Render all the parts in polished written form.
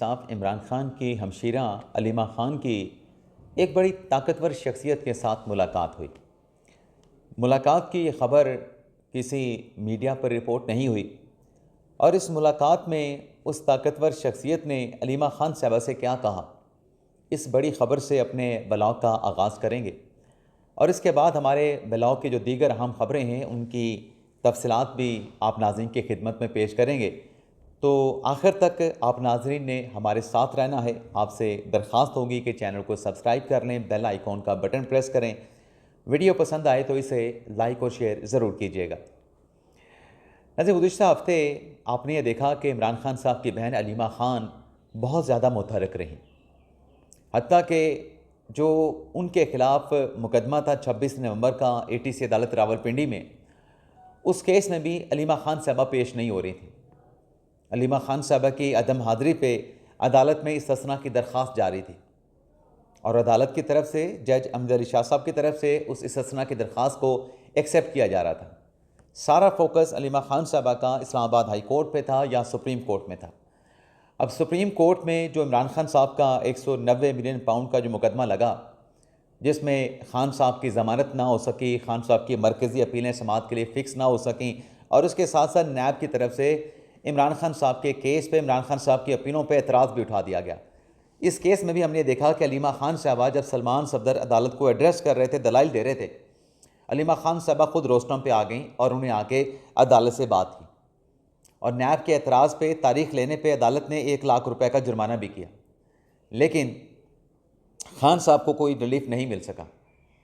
साहब इमरान खान की हमशीरा अलीमा खान की एक बड़ी ताकतवर शख्सियत के साथ मुलाकात हुई। मुलाकात की ये ख़बर किसी मीडिया पर रिपोर्ट नहीं हुई और इस मुलाकात में उस ताकतवर शख्सियत ने अलीमा खान साहबा से क्या कहा, इस बड़ी ख़बर से अपने ब्लॉग का आगाज़ करेंगे और इसके बाद हमारे ब्लॉग की जो दीगर अहम ख़बरें हैं उनकी तफसीलात भी आप नाज़रीन की खिदमत में पेश करेंगे। तो आखिर तक आप नाज़रीन ने हमारे साथ रहना है। आपसे दरख्वास्त होगी कि चैनल को सब्सक्राइब कर लें, बेल आइकॉन का बटन प्रेस करें। वीडियो पसंद आए तो इसे लाइक और शेयर ज़रूर कीजिएगा। वैसे गुज़िश्ता हफ़्ते आपने ये देखा कि इमरान खान साहब की बहन अलीमा खान बहुत ज़्यादा मुतहरक रहीं। हत्ता कि जो उनके ख़िलाफ़ मुकदमा था 26 नवंबर का ATC अदालत रावलपिंडी में, उस केस में भी अलीमा खान साहबा पेश नहीं हो रही थी। अलीमा खान साहबा की अदम हाज़िरी पे अदालत में इस्तिस्ना की दरख्वास्त जारी थी और अदालत की तरफ से जज अहमद अली शाह साहब की तरफ से उस इस्तिस्ना की दरख्वास्त को एक्सेप्ट किया जा रहा था। सारा फोकस अलीमा खान साहबा का इस्लामाबाद हाई कोर्ट पे था या सुप्रीम कोर्ट में था। अब सुप्रीम कोर्ट में जो इमरान खान साहब का 190 मिलियन पाउंड का जो मुकदमा लगा, जिसमें खान साहब की ज़मानत ना हो सकी, खान साहब की मरकज़ी अपीलें समाअत के लिए फ़िक्स ना हो सकें और उसके साथ साथ नैब की तरफ से इमरान खान साहब के केस पे, इमरान खान साहब की अपीलों पे एतराज़ भी उठा दिया गया। इस केस में भी हमने देखा कि अलीमा खान साहबा जब सलमान सफदर अदालत को एड्रेस कर रहे थे, दलाइल दे रहे थे, अलीमा खान साहबा खुद रोस्टम पे आ गई और उन्हें आके अदालत से बात की और नैब के एतराज़ पे तारीख लेने पे अदालत ने 1 लाख रुपए का जुर्माना भी किया, लेकिन खान साहब को कोई रिलीफ नहीं मिल सका।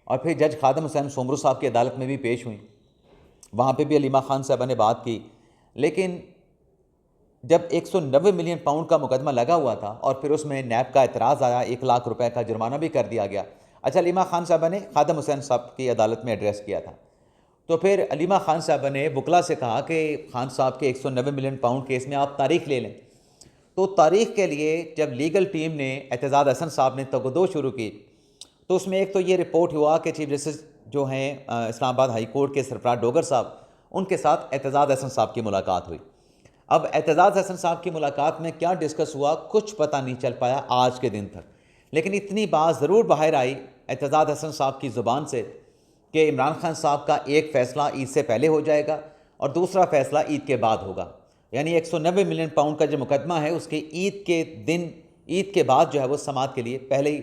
और फिर जज खादम हुसैन सोमरू साहब की अदालत में भी पेश हुई, वहाँ पे भी अलीमा खान साहबा ने बात की, लेकिन जब 190 मिलियन पाउंड का मुकदमा लगा हुआ था और फिर उसमें नैब का एतराज़ आया, 1 लाख रुपए का जुर्माना भी कर दिया गया। अच्छा, अलीमा खान साहबा ने खादम हुसैन साहब की अदालत में एड्रेस किया था, तो फिर अलीमा खान साहबा ने वकला से कहा कि खान साहब के 190 मिलियन पाउंड केस में आप तारीख ले लें। तो तारीख के लिए जब लीगल टीम ने एतजाज़ हसन साहब ने तगदो शुरू की, तो उसमें एक तो ये रिपोर्ट हुआ कि चीफ जस्टिस जो हैं इस्लामाबाद हाई कोर्ट के सरफराज डोगर साहब, उनके साथ एतजाज़ हसन साहब की मुलाकात हुई। अब एतजाज़ हसन साहब की मुलाकात में क्या डिस्कस हुआ कुछ पता नहीं चल पाया आज के दिन तक, लेकिन इतनी बात ज़रूर बाहर आई एतजाज़ हसन साहब की ज़ुबान से कि इमरान खान साहब का एक फ़ैसला ईद से पहले हो जाएगा और दूसरा फ़ैसला ईद के बाद होगा। यानी 190 मिलियन पाउंड का जो मुकदमा है उसके ईद के दिन, ईद के बाद जो है वो समाअत के लिए पहले ही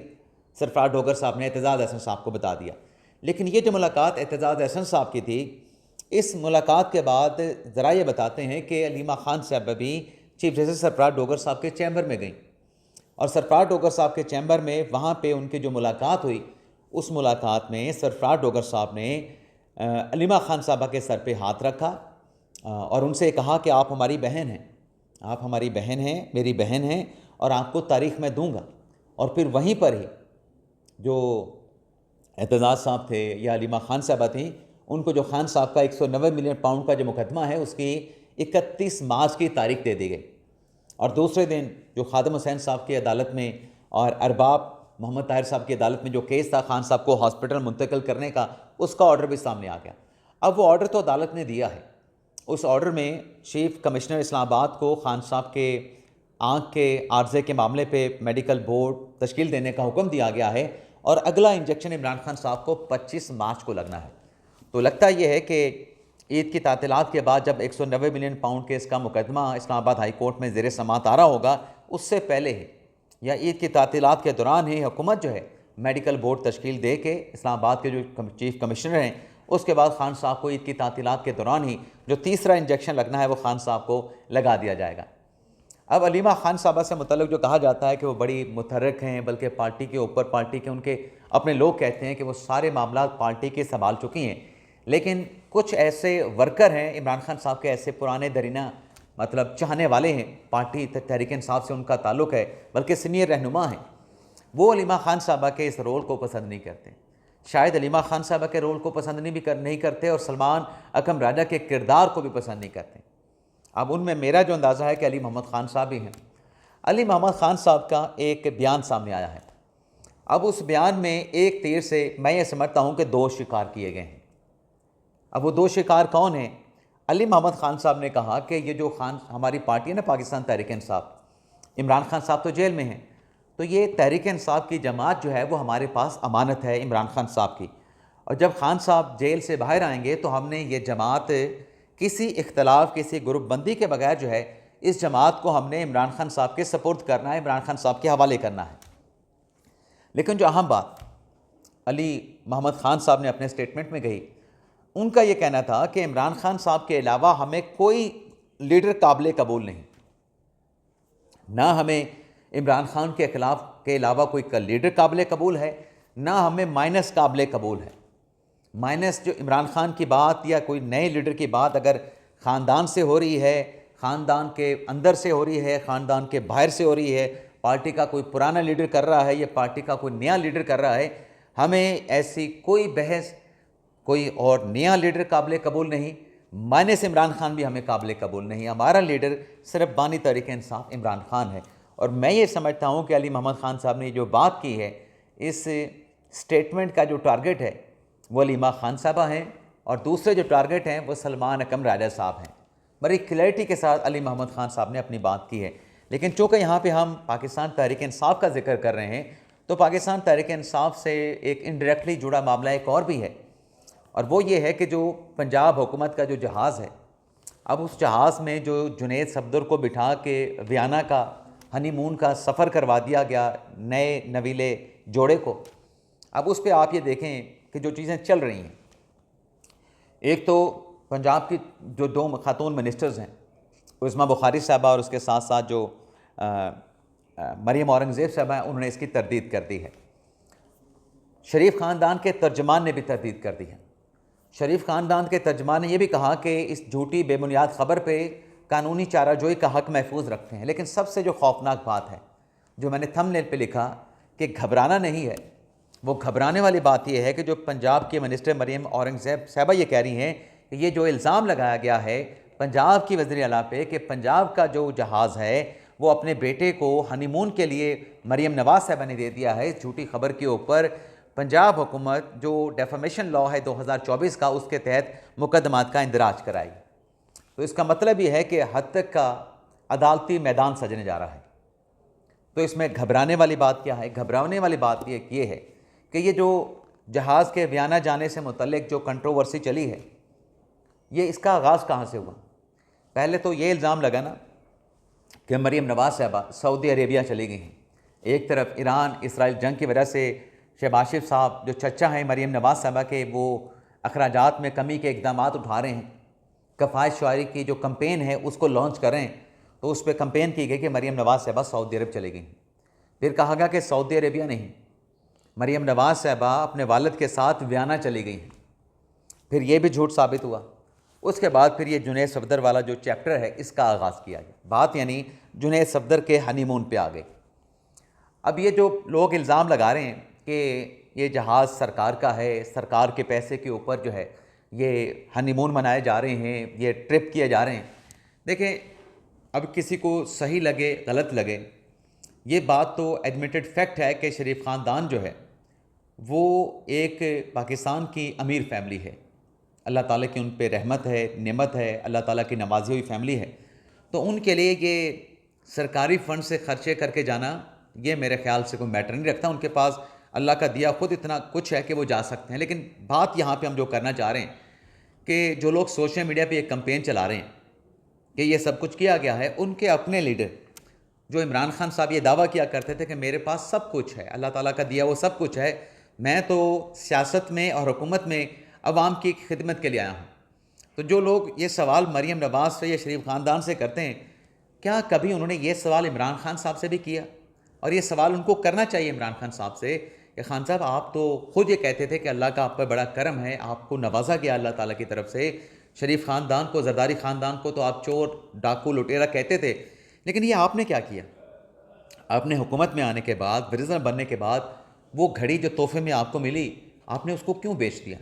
सरफराज डोगर साहब ने एतजाज़ हसन साहब को बता दिया। लेकिन ये जो मुलाकात एतजाज़ हसन साहब की थी, इस मुलाकात के बाद ज़रा ये बताते हैं कि अलीमा खान साहबा भी चीफ जस्टिस सरफराज डोगर साहब के चैम्बर में गई और सरफराज डोगर साहब के चैम्बर में वहाँ पे उनकी जो मुलाकात हुई, उस मुलाकात में सरफराज डोगर साहब ने अलीमा खान साहबा के सर पे हाथ रखा और उनसे कहा कि आप हमारी बहन हैं, आप हमारी बहन हैं, मेरी बहन हैं और आपको तारीख़ मैं दूँगा। और फिर वहीं पर ही जो एतजाज़ साहब थे या अलीमा खान साहबा थी, उनको जो खान साहब का 190 मिलियन पाउंड का जो मुकदमा है उसकी 31 मार्च की तारीख दे दी गई और दूसरे दिन जो खादम हुसैन साहब की अदालत में और अरबाब मोहम्मद ताहिर साहब की अदालत में जो केस था खान साहब को हॉस्पिटल मुंतकिल करने का, उसका ऑर्डर भी सामने आ गया। अब वो ऑर्डर तो अदालत ने दिया है, उस ऑर्डर में चीफ कमिश्नर इस्लामाबाद को खान साहब के आँख के आर्जे के मामले पे मेडिकल बोर्ड तश्कील देने का हुक्म दिया गया है और अगला इंजेक्शन इमरान खान साहब को 25 मार्च को लगना है। तो लगता यह है कि ईद की तातीलात के बाद जब 190 मिलियन पाउंड केस का मुकदमा इस्लामाबाद हाई कोर्ट में ज़ेर समाअत आ रहा होगा, उससे पहले ही या ईद की तातीलात के दौरान ही हुकूमत जो है मेडिकल बोर्ड तश्कील दे के इस्लामाबाद के जो चीफ कमिश्नर हैं, उसके बाद खान साहब को ईद की तातीलात के दौरान ही जो तीसरा इंजेक्शन लगना है वो खान साहब को लगा दिया जाएगा। अब अलीमा खान साहबा से मुतल्लिक़ जो कहा जाता है कि वो बड़ी मुतहर्रिक हैं, बल्कि पार्टी के ऊपर, पार्टी के उनके अपने लोग कहते हैं कि वो सारे मामला पार्टी के संभाल चुकी हैं, लेकिन कुछ ऐसे वर्कर हैं इमरान खान साहब के, ऐसे पुराने दरीना मतलब चाहने वाले हैं, पार्टी तहरीक इंसाफ से उनका ताल्लुक़ है, बल्कि सीनियर रहनुमा हैं, वो अलीमा खान साहबा के इस रोल को पसंद नहीं करते। शायद अलीमा खान साहबा के रोल को पसंद नहीं करते और सलमान अकरम राजा के किरदार को भी पसंद नहीं करते। अब उनमें मेरा जो अंदाज़ा है कि अली मोहम्मद ख़ान साहब ही हैं। अली मोहम्मद ख़ान साहब का एक बयान सामने आया है। अब उस बयान में एक तीर से मैं ये समझता हूँ कि 2 शिकार किए गए हैं। अब वो 2 शिकार कौन हैं? अली मोहम्मद ख़ान साहब ने कहा कि ये जो खान हमारी पार्टी है ना, पाकिस्तान तहरीक इंसाफ, इमरान खान साहब तो जेल में हैं। तो ये तहरीक इंसाफ की जमात जो है वो हमारे पास अमानत है इमरान खान साहब की, और जब खान साहब जेल से बाहर आएंगे तो हमने ये जमात किसी इख्तलाफ, किसी ग्रुपबंदी के बगैर जो है इस जमात को हमने इमरान खान साहब के सपोर्ट करना है, इमरान खान साहब के हवाले करना है। लेकिन जो अहम बात अली मोहम्मद ख़ान साहब ने अपने स्टेटमेंट में कही, उनका ये कहना था कि इमरान खान साहब के अलावा हमें कोई लीडर काबिल कबूल नहीं, ना हमें इमरान खान के खिलाफ के अलावा कोई लीडर काबिल कबूल है, ना हमें माइनस काबिल कबूल है। माइनस जो इमरान खान की बात या कोई नए लीडर की बात अगर ख़ानदान से हो रही है, ख़ानदान के अंदर से हो रही है, ख़ानदान के बाहर से हो रही है, पार्टी का कोई पुराना लीडर कर रहा है या पार्टी का कोई नया लीडर कर रहा है, हमें ऐसी कोई बहस, कोई और नया लीडर काबिल कबूल नहीं, माइनस इमरान खान भी हमें काबिल कबूल नहीं। हमारा लीडर सिर्फ बानी तहरीक इंसाफ इमरान खान है। और मैं ये समझता हूँ कि अली मोहम्मद ख़ान साहब ने जो बात की है, इस स्टेटमेंट का जो टारगेट है वो अलीमा खान साहबा हैं, और दूसरे जो टारगेट हैं वो सलमान अकरम राजा साहब हैं। बड़ी क्लैरिटी के साथ अली मोहम्मद ख़ान साहब ने अपनी बात की है। लेकिन चूँकि यहाँ पे हम पाकिस्तान तहरीक इंसाफ का जिक्र कर रहे हैं, तो पाकिस्तान तहरीक इंसाफ से एक इनडायरेक्टली जुड़ा मामला एक और भी है, और वो ये है कि जो पंजाब हुकूमत का जो जहाज़ है, अब उस जहाज़ में जो जुनैद सफदर को बिठा के वियना का हनीमून का सफ़र करवा दिया गया नए नवीले जोड़े को, अब उस पर आप ये देखें कि जो चीज़ें चल रही हैं, एक तो पंजाब की जो दो खातून मिनिस्टर्स हैं, उस्मा बुखारी साहबा और उसके साथ साथ जो मरियम औरंगज़ेब साहबा हैं, उन्होंने इसकी तरदीद कर दी है। शरीफ ख़ानदान के तर्जमान ने भी तरदीद कर दी है। शरीफ ख़ानदान के तर्जमान ने यह भी कहा कि इस झूठी बेबुनियाद ख़बर पे कानूनी चाराजोई का हक़ महफूज रखते हैं। लेकिन सबसे जो खौफनाक बात है, जो मैंने थंबनेल पे लिखा कि घबराना नहीं है, वो घबराने वाली बात यह है कि जो पंजाब के मिनिस्टर मरियम औरंगज़ेब साहबा ये कह रही हैं कि ये जो इल्ज़ाम लगाया गया है पंजाब की वज़ीर आला पे कि पंजाब का जो जहाज़ है वो अपने बेटे को हनीमून के लिए मरियम नवाज़ साहबा ने दे दिया है, इस झूठी खबर के ऊपर पंजाब हुकूमत जो डेफामेशन लॉ है 2024 का, उसके तहत मुकदमात का इंदराज कराई। तो इसका मतलब ये है कि हद तक का अदालती मैदान सजने जा रहा है। तो इसमें घबराने वाली बात क्या है? घबराने वाली बात ये है कि ये जो जहाज़ के वियना जाने से मुतल्लिक जो कंट्रोवर्सी चली है, ये इसका आगाज़ कहाँ से हुआ? पहले तो ये इल्ज़ाम लगा ना कि मरियम नवाज़ साहबा सऊदी अरेबिया चली गई हैं। एक तरफ ईरान इसराइल जंग की वजह से शहबाज शरीफ साहब जो चचा हैं मरियम नवाज़ साहबा के, वो अखराजात में कमी के इक़दाम उठा रहे हैं, कफ़ायत शुआरी की जो कंपेन है उसको लॉन्च कर रहे हैं। तो उस पर कंपेन की गई कि मरियम नवाज़ साहबा सऊदी अरब चली गई। फिर कहा गया कि सऊदी अरेबिया नहीं, मरियम नवाज़ साहबा अपने वालिद के साथ वियना चली गई हैं। फिर ये भी झूठ साबित हुआ। उसके बाद फिर ये जुनैद सफदर वाला जो चैप्टर है इसका आगाज़ किया गया। बात यानी जुनैद सफदर के हनीमून पे आ गई। अब ये जो लोग इल्ज़ाम लगा रहे हैं कि ये जहाज़ सरकार का है, सरकार के पैसे के ऊपर जो है ये हनीमून मनाए जा रहे हैं, ये ट्रिप किए जा रहे हैं। देखें, अब किसी को सही लगे गलत लगे, ये बात तो एडमिटेड फैक्ट है कि शरीफ ख़ानदान जो है वो एक पाकिस्तान की अमीर फैमिली है। अल्लाह ताला की उन पे रहमत है, नेमत है, अल्लाह ताला की नवाजी हुई फैमिली है। तो उनके लिए ये सरकारी फ़ंड से ख़र्चे करके जाना ये मेरे ख़्याल से कोई मैटर नहीं रखता। उनके पास अल्लाह का दिया खुद इतना कुछ है कि वो जा सकते हैं। लेकिन बात यहाँ पे हम जो करना चाह रहे हैं कि जो लोग सोशल मीडिया पे एक कैंपेन चला रहे हैं कि ये सब कुछ किया गया है, उनके अपने लीडर जो इमरान खान साहब ये दावा किया करते थे कि मेरे पास सब कुछ है, अल्लाह ताला का दिया वो सब कुछ है, मैं तो सियासत में और हुकूमत में अवाम की खिदमत के लिए आया हूँ। तो जो लोग ये सवाल मरियम नवाज़ से या शरीफ ख़ानदान से करते हैं, क्या कभी उन्होंने ये सवाल इमरान खान साहब से भी किया? और ये सवाल उनको करना चाहिए इमरान खान साहब से कि खान साहब आप तो खुद ये कहते थे कि अल्लाह का आप पर बड़ा करम है, आपको नवाजा गया अल्लाह ताला की तरफ से। शरीफ ख़ानदान को, ज़रदारी ख़ानदान को तो आप चोर, डाकू, लुटेरा कहते थे, लेकिन ये आपने क्या किया? आपने हुकूमत में आने के बाद, विज़िटर बनने के बाद, वो घड़ी जो तोहफे में आपको मिली, आपने उसको क्यों बेच दिया?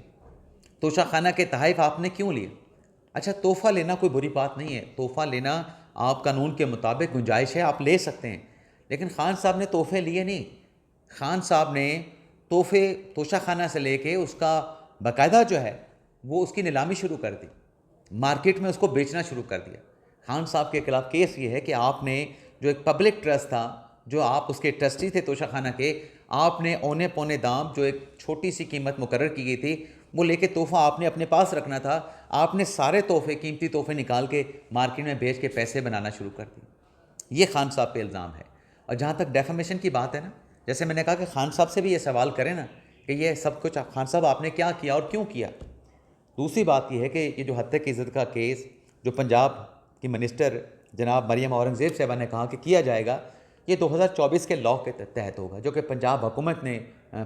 तोशा खाना के तहफ़ आपने क्यों लिए? अच्छा, तोहफ़ा लेना कोई बुरी बात नहीं है, तोहफ़ा लेना आप कानून के मुताबिक गुंजाइश है, आप ले सकते हैं। लेकिन ख़ान साहब ने तोहफ़े लिए नहीं। ख़ान साहब ने तोहफ़े तोशा खाना से लेके उसका बाकायदा जो है वो उसकी नीलामी शुरू कर दी, मार्केट में उसको बेचना शुरू कर दिया। ख़ान साहब के खिलाफ केस ये है कि आपने जो एक पब्लिक ट्रस्ट था, जो आप उसके ट्रस्टी थे तोशाखाना के, आपने औने पौने दाम जो एक छोटी सी कीमत मुकर्रर की गई थी वो लेके तोहफ़ा आपने अपने पास रखना था, आपने सारे तोहफे, कीमती तोहफे निकाल के मार्केट में बेच के पैसे बनाना शुरू कर दिए। ये खान साहब पे इल्ज़ाम है। और जहाँ तक डेफेमेशन की बात है ना, जैसे मैंने कहा कि खान साहब से भी ये सवाल करें ना कि ये सब कुछ खान साहब आपने क्या किया और क्यों किया। दूसरी बात यह है कि ये जो हत्या की इज़्ज़त का केस जो पंजाब की मिनिस्टर जनाब मरियम औरंगज़ेब साहिबा ने कहा कि किया जाएगा, ये 2024 के लॉ के तहत होगा जो कि पंजाब हुकूमत ने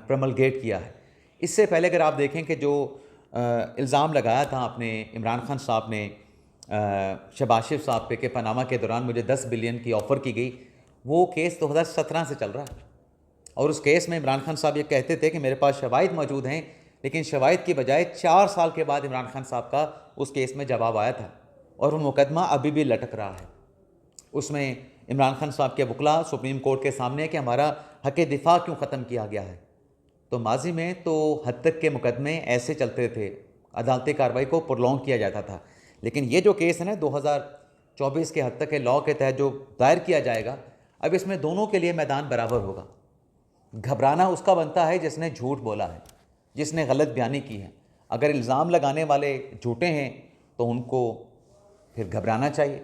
प्रमलगेट किया है। इससे पहले अगर आप देखें कि जो इल्ज़ाम लगाया था आपने इमरान खान साहब ने शहबाज शरीफ साहब पे कि पनामा के दौरान मुझे 10 बिलियन की ऑफ़र की गई, वो केस 2017 से चल रहा है। और उस केस में इमरान खान साहब ये कहते थे कि मेरे पास शवाहिद मौजूद हैं, लेकिन शवाहिद की बजाय 4 साल के बाद इमरान खान साहब का उस केस में जवाब आया था और वो मुकदमा अभी भी लटक रहा है। उसमें इमरान खान साहब के वकला सुप्रीम कोर्ट के सामने है कि हमारा हक़ दिफा क्यों ख़त्म किया गया है। तो माजी में तो हद तक के मुकदमे ऐसे चलते थे, अदालती कार्रवाई को प्रोलॉन्ग किया जाता था, लेकिन ये जो केस है ना 2024 के हद तक के लॉ के तहत जो दायर किया जाएगा, अब इसमें दोनों के लिए मैदान बराबर होगा। घबराना उसका बनता है जिसने झूठ बोला है, जिसने गलत बयानी की है। अगर इल्ज़ाम लगाने वाले झूठे हैं तो उनको फिर घबराना चाहिए,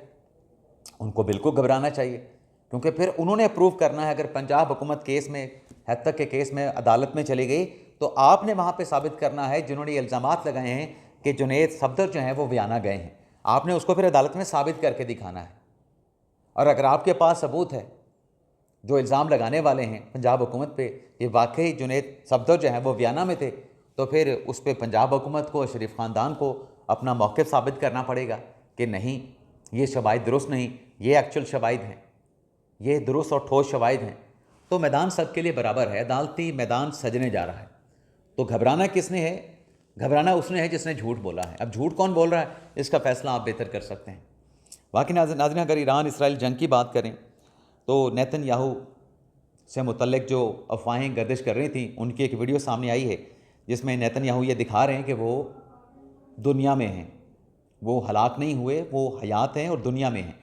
उनको बिल्कुल घबराना चाहिए, क्योंकि फिर उन्होंने अप्रूव करना है। अगर पंजाब हुकूमत केस में हद तक के केस में अदालत में चली गई तो आपने वहाँ पे साबित करना है जिन्होंने ये इल्ज़ामात लगाए हैं कि जुनैद सफदर जो हैं वो बयाना गए हैं, आपने उसको फिर अदालत में साबित करके दिखाना है। और अगर आपके पास सबूत है, जो इल्ज़ाम लगाने वाले हैं पंजाब हुकूमत पे ये वाकई जुनैद सफदर जो हैं वो बयाना में थे, तो फिर उस पर पंजाब हुकूमत को, शरीफ ख़ानदान को अपना मौक़िफ़ साबित करना पड़ेगा कि नहीं, ये शवाहिद दुरुस्त नहीं, ये एक्चुअल शवाहिद हैं, ये दुरुस्त और ठोस शवाहिद हैं। तो मैदान सब के लिए बराबर है, अदालती मैदान सजने जा रहा है। तो घबराना किसने है? घबराना उसने है जिसने झूठ बोला है। अब झूठ कौन बोल रहा है, इसका फ़ैसला आप बेहतर कर सकते हैं। बाकी नाज़रीन, अगर ईरान इसराइल जंग की बात करें तो नेतन्याहू से मुतल्लिक जो अफवाहें गर्दिश कर रही थी, उनकी एक वीडियो सामने आई है जिसमें नेतन्याहू ये दिखा रहे हैं कि वो दुनिया में हैं, वो हलाक नहीं हुए, वो हयात हैं और दुनिया में हैं।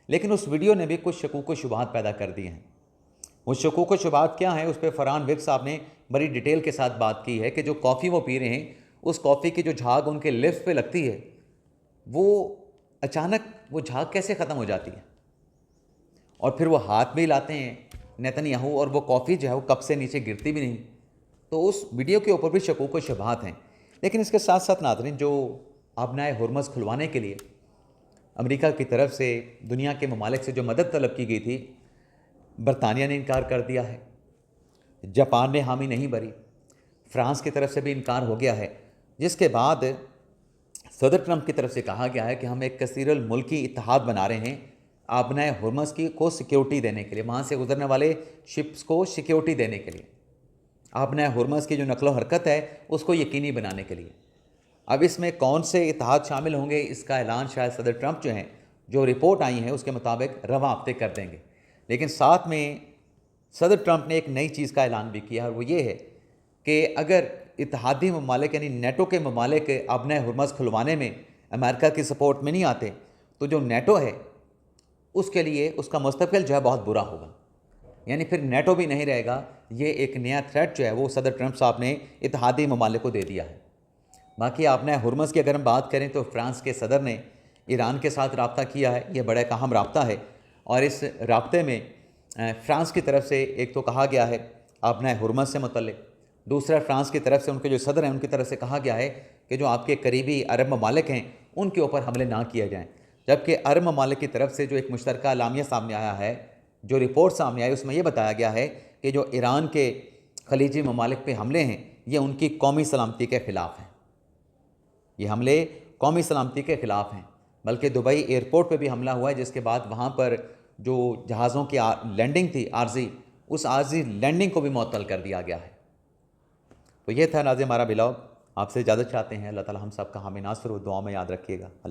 लेकिन उस वीडियो ने भी कुछ शकूक व शुबहात पैदा कर दिए हैं। वो शकूक व शुबहात क्या हैं, उस पर फरहान विक साहब ने बड़ी डिटेल के साथ बात की है कि जो कॉफ़ी वो पी रहे हैं, उस कॉफ़ी की जो झाग उनके लिप्स पे लगती है, वो अचानक वो झाग कैसे ख़त्म हो जाती है, और फिर वो हाथ भी लाते हैं नेतन्याहू और वो कॉफ़ी जो है वो कप से नीचे गिरती भी नहीं। तो उस वीडियो के ऊपर भी शकूक व शुबहात हैं। लेकिन इसके साथ साथ नाज़रीन, जो आबनाए हुर्मुज़ खुलवाने के लिए अमेरिका की तरफ से दुनिया के ममालिक से जो मदद तलब की गई थी, बरतानिया ने इनकार कर दिया है, जापान ने हामी नहीं भरी, फ्रांस की तरफ से भी इनकार हो गया है, जिसके बाद सदर ट्रंप की तरफ से कहा गया है कि हम एक कसीरुल मुल्की इत्तेहाद बना रहे हैं आबनाए हुर्मुज़ को सिक्योरिटी देने के लिए, वहाँ से गुजरने वाले शिप्स को सिक्योरिटी देने के लिए, आबनाए हुर्मुज़ की जो नकलो हरकत है उसको यकीनी बनाने के लिए। अब इसमें कौन से इत्तेहाद शामिल होंगे, इसका ऐलान शायद सदर ट्रंप जो हैं, जो रिपोर्ट आई है उसके मुताबिक रवा हफ्ते कर देंगे। लेकिन साथ में सदर ट्रंप ने एक नई चीज़ का ऐलान भी किया, और वो ये है कि अगर इत्तेहादी ममालिक यानी नेटो के ममालिक आबनाए हुर्मुज़ खुलवाने में अमेरिका की सपोर्ट में नहीं आते, तो जो नेटो है उसके लिए उसका मुस्तक़बिल जो है बहुत बुरा होगा, यानी फिर नेटो भी नहीं रहेगा। ये एक नया थ्रेट जो है वो सदर ट्रंप साहब ने इत्तेहादी ममालिक को दे दिया है। बाकी आबनाए हुर्मुज़ की अगर हम बात करें तो फ्रांस के सदर ने ईरान के साथ रब्ता किया है, ये बड़ा अहम रब्ता है, और इस रब्ते में फ़्रांस की तरफ से एक तो कहा गया है आबनाए हुर्मुज़ से मुतल्लिक, दूसरा फ़्रांस की तरफ से उनके जो सदर हैं उनकी तरफ से कहा गया है कि जो आपके करीबी अरब ममालिक हैं उनके ऊपर हमले ना किए जाएँ। जबकि अरब ममालिक की तरफ से जो एक मुश्तरका एलामिया सामने आया है, जो रिपोर्ट सामने आई, उसमें यह बताया गया है कि जो ईरान के खलीजी ममालिक पे हमले हैं ये उनकी कौमी सलामती के ख़िलाफ़ हैं, ये हमले कौमी सलामती के ख़िलाफ़ हैं। बल्कि दुबई एयरपोर्ट पे भी हमला हुआ है, जिसके बाद वहाँ पर जो जहाज़ों की लैंडिंग थी आर्जी, उस आर्जी लैंडिंग को भी मुअत्तल कर दिया गया है। तो ये था नाज़रीन हमारा ब्लॉग। आपसे इजाज़त चाहते हैं। अल्लाह ताला हम सब का हामी नासिर व दुआ में याद रखिएगा। अल्लाह।